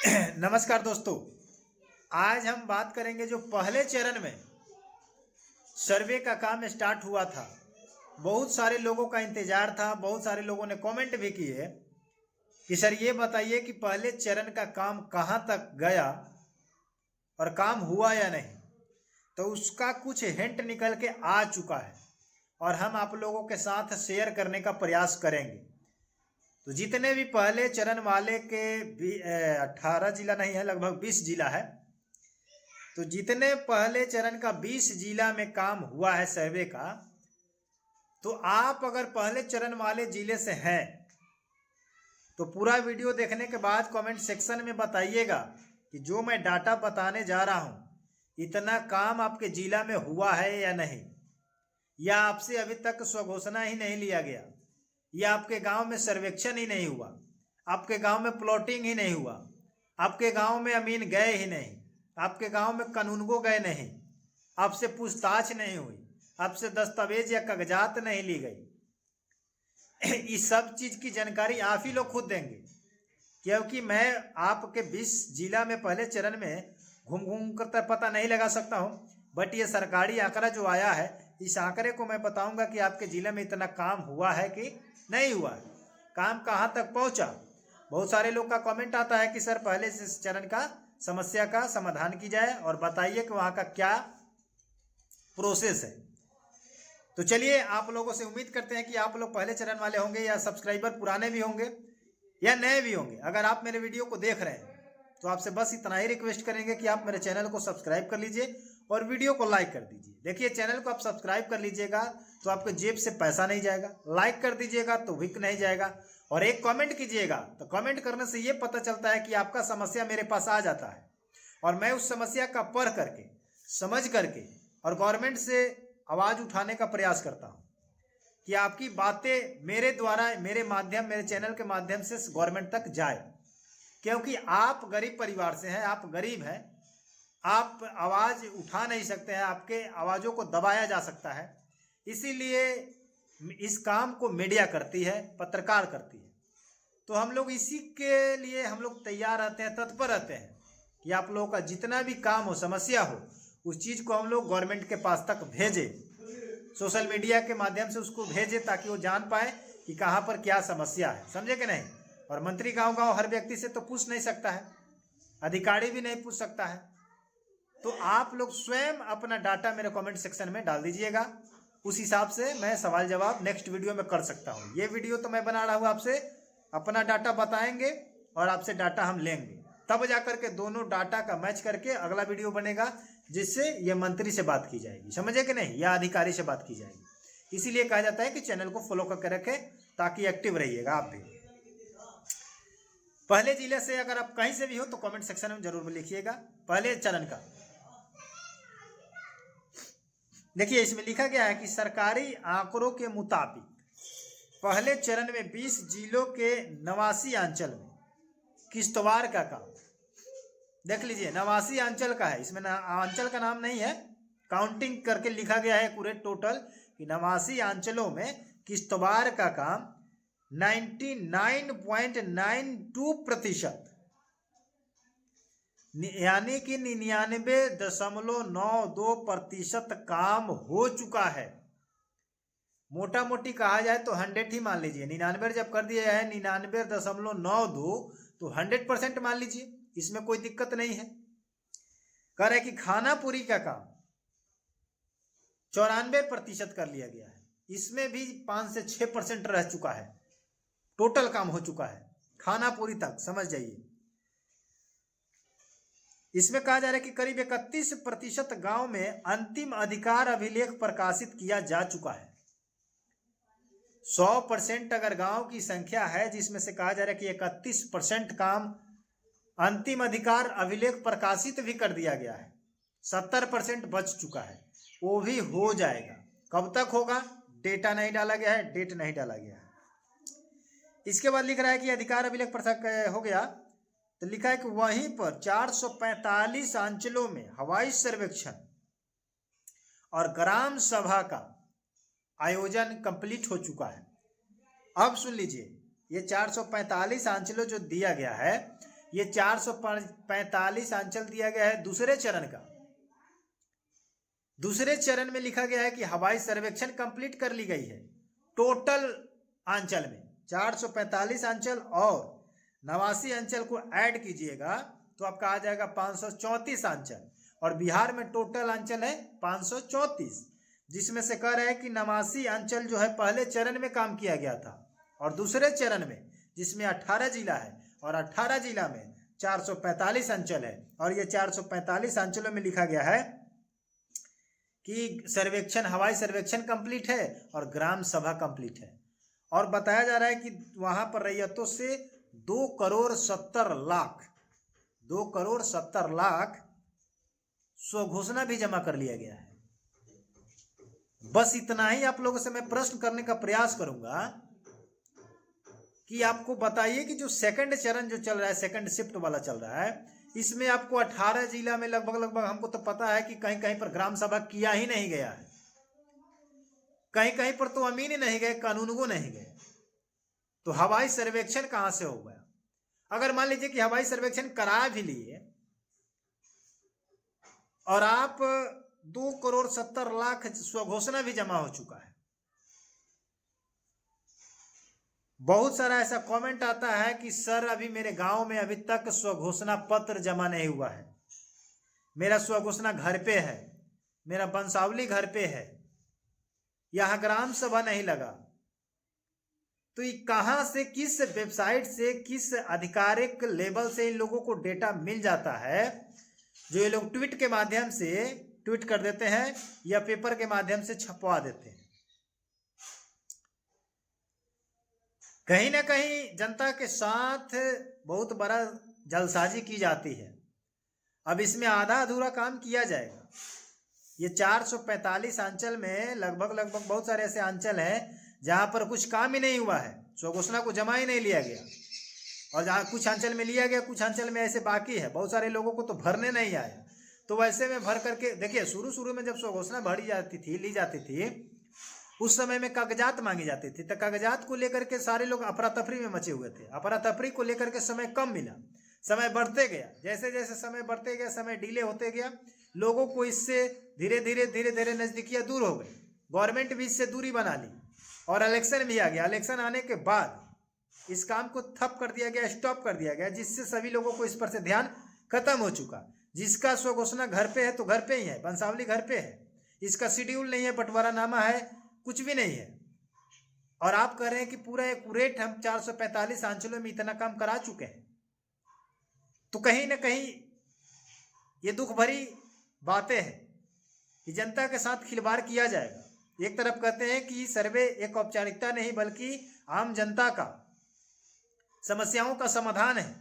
नमस्कार दोस्तों। आज हम बात करेंगे जो पहले चरण में सर्वे का काम स्टार्ट हुआ था। बहुत सारे लोगों का इंतजार था, बहुत सारे लोगों ने कमेंट भी किए कि सर ये बताइए कि पहले चरण का काम कहां तक गया और काम हुआ या नहीं। तो उसका कुछ हिंट निकल के आ चुका है और हम आप लोगों के साथ शेयर करने का प्रयास करेंगे। तो जितने भी पहले चरण वाले के 18 जिला नहीं है, लगभग 20 जिला है। तो जितने पहले चरण का 20 जिला में काम हुआ है सर्वे का, तो आप अगर पहले चरण वाले जिले से हैं तो पूरा वीडियो देखने के बाद कमेंट सेक्शन में बताइएगा कि जो मैं डाटा बताने जा रहा हूं इतना काम आपके जिला में हुआ है या नहीं, या आपसे अभी तक स्वघोषणा ही नहीं लिया गया, या आपके गांव में सर्वेक्षण ही नहीं हुआ, आपके गांव में प्लॉटिंग ही नहीं हुआ, आपके गांव में अमीन गए ही नहीं, आपके गांव में कानूनगो गए नहीं, आपसे पूछताछ नहीं हुई, आपसे दस्तावेज या कागजात नहीं ली गई। इस सब चीज की जानकारी आप ही लोग खुद देंगे, क्योंकि मैं आपके 20 जिला में पहले चरण में घूम घूम कर पता नहीं लगा सकता हूं। बट ये सरकारी आंकड़ा जो आया है, इस आंकड़े को मैं बताऊंगा कि आपके जिले में इतना काम हुआ है कि नहीं हुआ है, काम कहां तक पहुंचा। बहुत सारे लोग का कमेंट आता है कि सर पहले चरण का समस्या का समाधान की जाए और बताइए कि वहां का क्या प्रोसेस है। तो चलिए, आप लोगों से उम्मीद करते हैं कि आप लोग पहले चरण वाले होंगे या सब्सक्राइबर पुराने भी होंगे या नए भी होंगे। अगर आप मेरे वीडियो को देख रहे हैं तो आपसे बस इतना ही रिक्वेस्ट करेंगे कि आप मेरे चैनल को सब्सक्राइब कर लीजिए और वीडियो को लाइक कर दीजिए। देखिए, चैनल को आप सब्सक्राइब कर लीजिएगा तो आपके जेब से पैसा नहीं जाएगा, लाइक कर दीजिएगा तो विक नहीं जाएगा, और एक कमेंट कीजिएगा तो कमेंट करने से ये पता चलता है कि आपका समस्या मेरे पास आ जाता है और मैं उस समस्या का पढ़ करके, समझ करके और गवर्नमेंट से आवाज उठाने का प्रयास करता हूं कि आपकी बातें मेरे द्वारा, मेरे चैनल के माध्यम से गवर्नमेंट तक जाए। क्योंकि आप गरीब परिवार से हैं, आप गरीब हैं, आप आवाज उठा नहीं सकते हैं, आपके आवाजों को दबाया जा सकता है। इसीलिए इस काम को मीडिया करती है, पत्रकार करती है। तो हम लोग इसी के लिए हम लोग तैयार रहते हैं, तत्पर रहते हैं कि आप लोगों का जितना भी काम हो, समस्या हो, उस चीज को हम लोग गवर्नमेंट के पास तक भेजें, सोशल मीडिया के माध्यम से उसको भेजें ताकि वो जान पाए कि कहाँ पर क्या समस्या है। समझे कि नहीं? और मंत्री गांव गांव हर व्यक्ति से तो पूछ नहीं सकता है, अधिकारी भी नहीं पूछ सकता है। तो आप लोग स्वयं अपना डाटा मेरे कमेंट सेक्शन में डाल दीजिएगा, उस हिसाब से मैं सवाल जवाब नेक्स्ट वीडियो में कर सकता हूँ। ये वीडियो तो मैं बना रहा हूँ, आपसे अपना डाटा बताएंगे और आपसे डाटा हम लेंगे, तब जाकर के दोनों डाटा का मैच करके अगला वीडियो बनेगा जिससे ये मंत्री से बात की जाएगी, समझे कि नहीं, या अधिकारी से बात की जाएगी। इसीलिए कहा जाता है कि चैनल को फॉलो करके रखें ताकि एक्टिव रहिएगा आप भी। पहले जिले से अगर आप कहीं से भी हो तो कमेंट सेक्शन में जरूर लिखिएगा पहले चरण का। देखिए, इसमें लिखा गया है कि सरकारी आंकड़ों के मुताबिक पहले चरण में 20 जिलों के 89 अंचल में किश्तवाड़ का काम, देख लीजिए 89 अंचल का है, इसमें अंचल का नाम नहीं है, काउंटिंग करके लिखा गया है पूरे टोटल कि 89 अंचलों में किश्तवाड़ का काम 99.92%, यानी कि 99.92% काम हो चुका है। मोटा मोटी कहा जाए तो 100 ही मान लीजिए, 99 जब कर दिया है 99.92 तो 100% मान लीजिए, इसमें कोई दिक्कत नहीं है। कह रहे कि खानापुरी का काम 94% कर लिया गया है, इसमें भी 5 से 6% रह चुका है, टोटल काम हो चुका है खानापुरी तक, समझ जाइए। इसमें कहा जा रहा है कि करीब 31% गांव में अंतिम अधिकार अभिलेख प्रकाशित किया जा चुका है। 100% अगर गांव की संख्या है जिसमें से कहा जा रहा है कि 31% काम अंतिम अधिकार अभिलेख प्रकाशित भी कर दिया गया है, 70% बच चुका है, वो भी हो जाएगा। कब तक होगा? डेटा नहीं डाला गया है, डेट नहीं डाला गया है। इसके बाद लिख रहा है कि अधिकार अभिलेख हो गया, तो लिखा है कि वहीं पर 445 अंचलों में हवाई सर्वेक्षण और ग्राम सभा का आयोजन कंप्लीट हो चुका है। अब सुन लीजिए, ये 445 अंचलों जो दिया गया है, ये 445 अंचल दिया गया है दूसरे चरण का। दूसरे चरण में लिखा गया है कि हवाई सर्वेक्षण कंप्लीट कर ली गई है। टोटल अंचल में 445 अंचल और 89 अंचल को ऐड कीजिएगा तो आपका आ जाएगा 534 अंचल, और बिहार में टोटल अंचल है 534, जिसमें से कह रहे हैं कि 89 अंचल जो है पहले चरण में काम किया गया था, और दूसरे चरण में जिसमें 18 जिला है और 18 जिला में 445 अंचल है, और ये 445 अंचलों में लिखा गया है कि सर्वेक्षण, हवाई सर्वेक्षण कंप्लीट है और ग्राम सभा कंप्लीट है। और बताया जा रहा है कि वहां पर रैयतों से 2 करोड़ 70 लाख स्वघोषणा भी जमा कर लिया गया है। बस इतना ही आप लोगों से मैं प्रश्न करने का प्रयास करूंगा कि आपको बताइए कि जो सेकंड चरण जो चल रहा है, सेकंड शिफ्ट वाला चल रहा है, इसमें आपको 18 जिला में लगभग हमको तो पता है कि कहीं कहीं पर ग्राम सभा किया ही नहीं गया है, कहीं कहीं पर तो अमीन नहीं गए, कानूनगो नहीं गए, तो हवाई सर्वेक्षण कहां से हो गया? अगर मान लीजिए कि हवाई सर्वेक्षण करा भी लिए और आप 2 करोड़ 70 लाख स्वघोषणा भी जमा हो चुका है। बहुत सारा ऐसा कमेंट आता है कि सर अभी मेरे गांव में अभी तक स्वघोषणा पत्र जमा नहीं हुआ है, मेरा स्वघोषणा घर पे है, मेरा वंशावली घर पे है, यहां ग्राम सभा नहीं लगा। तो ये कहां से, किस वेबसाइट से, किस आधिकारिक लेवल से इन लोगों को डेटा मिल जाता है जो ये लोग ट्वीट के माध्यम से ट्वीट कर देते हैं या पेपर के माध्यम से छपवा देते हैं? कहीं ना कहीं जनता के साथ बहुत बड़ा जलसाजी की जाती है। अब इसमें आधा अधूरा काम किया जाएगा। ये 445 अंचल में लगभग बहुत सारे ऐसे अंचल हैं जहां पर कुछ काम ही नहीं हुआ है, स्वघोषणा को जमा ही नहीं लिया गया, और जहां कुछ अंचल में लिया गया, कुछ अंचल में ऐसे बाकी है, बहुत सारे लोगों को तो भरने नहीं आया। तो वैसे में भर करके देखिए, शुरू में जब स्वघोषणा भरी जाती थी, ली जाती थी, उस समय में कागजात मांगी जाती थी, तो कागजात को लेकर के सारे लोग अफरा तफरी में मचे हुए थे। अफरा तफरी को लेकर के समय कम मिला, समय बढ़ते गया, जैसे जैसे समय बढ़ते गया, समय डिले होते गया, लोगों को इससे धीरे धीरे नजदीकियां दूर हो गई, गवर्नमेंट भी इससे दूरी बना ली, और इलेक्शन भी आ गया। इलेक्शन आने के बाद इस काम को ठप कर दिया गया, स्टॉप कर दिया गया, जिससे सभी लोगों को इस पर से ध्यान खत्म हो चुका। जिसका स्वघोषणा घर पे है तो घर पे ही है, वंशावली घर पे है, इसका शेड्यूल नहीं है, बंटवारा नामा है, कुछ भी नहीं है, और आप कह रहे हैं कि पूरा एक्यूरेट हम 445 अंचलों में इतना काम करा चुके हैं। तो कहीं ना कहीं ये दुख भरी बातें हैं कि जनता के साथ खिलवाड़ किया जाएगा। एक तरफ कहते हैं कि सर्वे एक औपचारिकता नहीं बल्कि आम जनता का समस्याओं का समाधान है,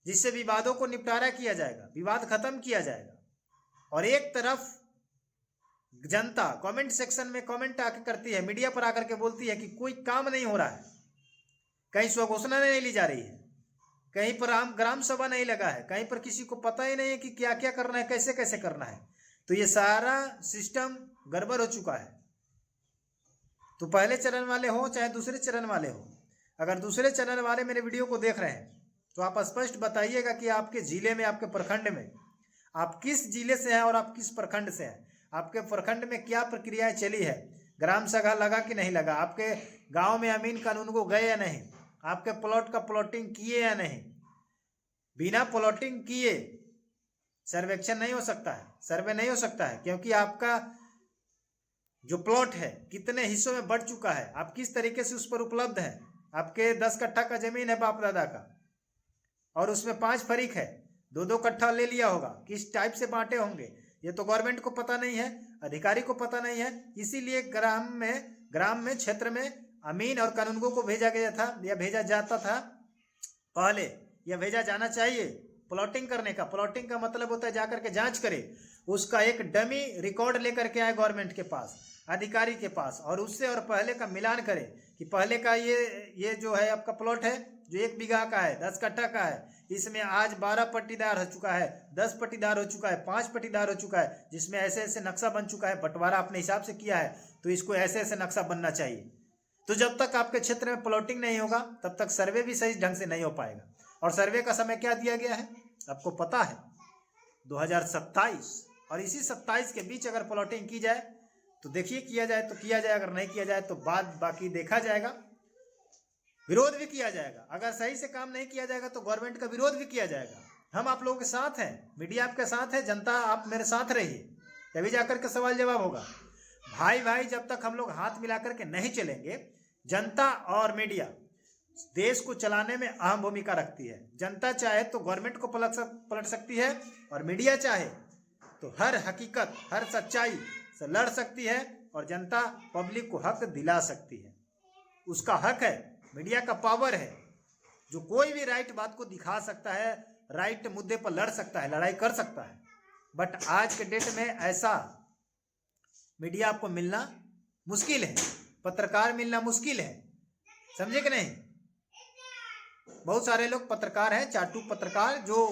जिससे विवादों को निपटारा किया जाएगा, विवाद खत्म किया जाएगा। और एक तरफ जनता कमेंट सेक्शन में कमेंट आके करती है, मीडिया पर आकर के बोलती है कि कोई काम नहीं हो रहा है, कहीं स्वघोषणा नहीं ली जा रही है, कहीं पर आम ग्राम सभा नहीं लगा है, कहीं पर किसी को पता ही नहीं है कि क्या क्या करना है, कैसे कैसे करना है। तो ये सारा सिस्टम गड़बड़ हो चुका है। तो पहले चरण वाले हो चाहे दूसरे चरण वाले हो, अगर दूसरे चरण वाले मेरे वीडियो को देख रहे हैं तो आप स्पष्ट बताइएगा कि आपके जिले में, आपके प्रखंड में, आप किस जिले से हैं और आप किस प्रखंड से हैं, आपके प्रखंड में क्या प्रक्रियाएं चली है, ग्राम सभा लगा कि नहीं लगा, आपके गांव में अमीन कानून को गए या नहीं, आपके प्लॉट का प्लॉटिंग किए या नहीं। बिना प्लॉटिंग किए सर्वेक्षण नहीं हो सकता है, सर्वे नहीं हो सकता है, क्योंकि आपका जो प्लॉट है कितने हिस्सों में बढ़ चुका है, आप किस तरीके से उस पर उपलब्ध है। आपके 10 कट्ठा का जमीन है बाप दादा का, और उसमें 5 फरीक है, 2-2 कट्ठा ले लिया होगा, किस टाइप से बांटे होंगे ये तो गवर्नमेंट को पता नहीं है, अधिकारी को पता नहीं है। इसीलिए ग्राम में क्षेत्र में अमीन और कानूनगो को भेजा गया था, या भेजा जाता था पहले, या भेजा जाना चाहिए प्लॉटिंग करने का। प्लॉटिंग का मतलब होता है जाकर के जांच करे, उसका एक डमी रिकॉर्ड लेकर के आए गवर्नमेंट के पास, अधिकारी के पास, और उससे और पहले का मिलान करे कि पहले का ये जो है आपका प्लॉट है जो 1 बीघा का है, 10 कट्ठा का है, इसमें आज 12 पट्टीदार हो चुका है, 10 पट्टीदार हो चुका है, 5 पट्टीदार हो चुका है, जिसमें ऐसे ऐसे नक्शा बन चुका है, बंटवारा अपने हिसाब से किया है, तो इसको ऐसे ऐसे नक्शा बनना चाहिए। तो जब तक आपके क्षेत्र में प्लॉटिंग नहीं होगा तब तक सर्वे भी सही ढंग से नहीं हो पाएगा। और सर्वे का समय क्या दिया गया है आपको पता है, 2027। और इसी 27 के बीच अगर प्लॉटिंग की जाए तो देखिए, किया जाए तो किया जाए, अगर नहीं किया जाए तो बाकी देखा जाएगा, विरोध भी किया जाएगा। अगर सही से काम नहीं किया जाएगा तो गवर्नमेंट का विरोध भी किया जाएगा। हम आप लोगों के साथ हैं, मीडिया आपके साथ है, जनता आप मेरे साथ रहिए, तभी जाकर के सवाल जवाब होगा। भाई भाई जब तक हम लोग हाथ मिलाकर के नहीं चलेंगे, जनता और मीडिया देश को चलाने में अहम भूमिका रखती है। जनता चाहे तो गवर्नमेंट को पलट सकती है, और मीडिया चाहे तो हर हकीकत, हर सच्चाई से लड़ सकती है, और जनता पब्लिक को हक दिला सकती है। उसका हक है, मीडिया का पावर है, जो कोई भी राइट बात को दिखा सकता है, राइट मुद्दे पर लड़ सकता है, लड़ाई कर सकता है। बट आज के डेट में ऐसा मीडिया आपको मिलना मुश्किल है, पत्रकार मिलना मुश्किल है, समझे कि नहीं। बहुत सारे लोग पत्रकार हैं, चाटू पत्रकार, जो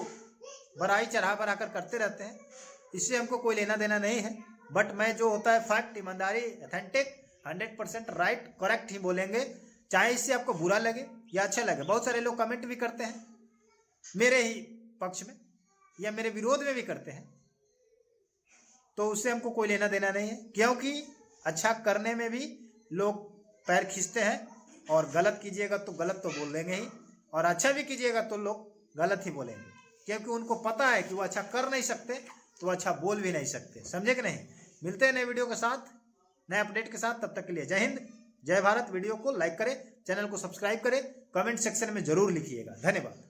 बड़ाई चढ़ा बढ़ाकर करते रहते हैं, इससे हमको कोई लेना देना नहीं है। बट मैं जो होता है फैक्ट, ईमानदारी, ऑथेंटिक, 100% राइट, करेक्ट ही बोलेंगे, चाहे इससे आपको बुरा लगे या अच्छा लगे। बहुत सारे लोग कमेंट भी करते हैं मेरे ही पक्ष में या मेरे विरोध में भी करते हैं, तो उससे हमको कोई लेना देना नहीं है, क्योंकि अच्छा करने में भी लोग पैर खींचते हैं, और गलत कीजिएगा तो गलत तो बोल देंगे ही, और अच्छा भी कीजिएगा तो लोग गलत ही बोलेंगे, क्योंकि उनको पता है कि वो अच्छा कर नहीं सकते तो अच्छा बोल भी नहीं सकते, समझे कि नहीं। मिलते हैं नए वीडियो के साथ, नए अपडेट के साथ, तब तक के लिए जय हिंद, जय भारत। वीडियो को लाइक करें, चैनल को सब्सक्राइब करें, कमेंट सेक्शन में जरूर लिखिएगा। धन्यवाद।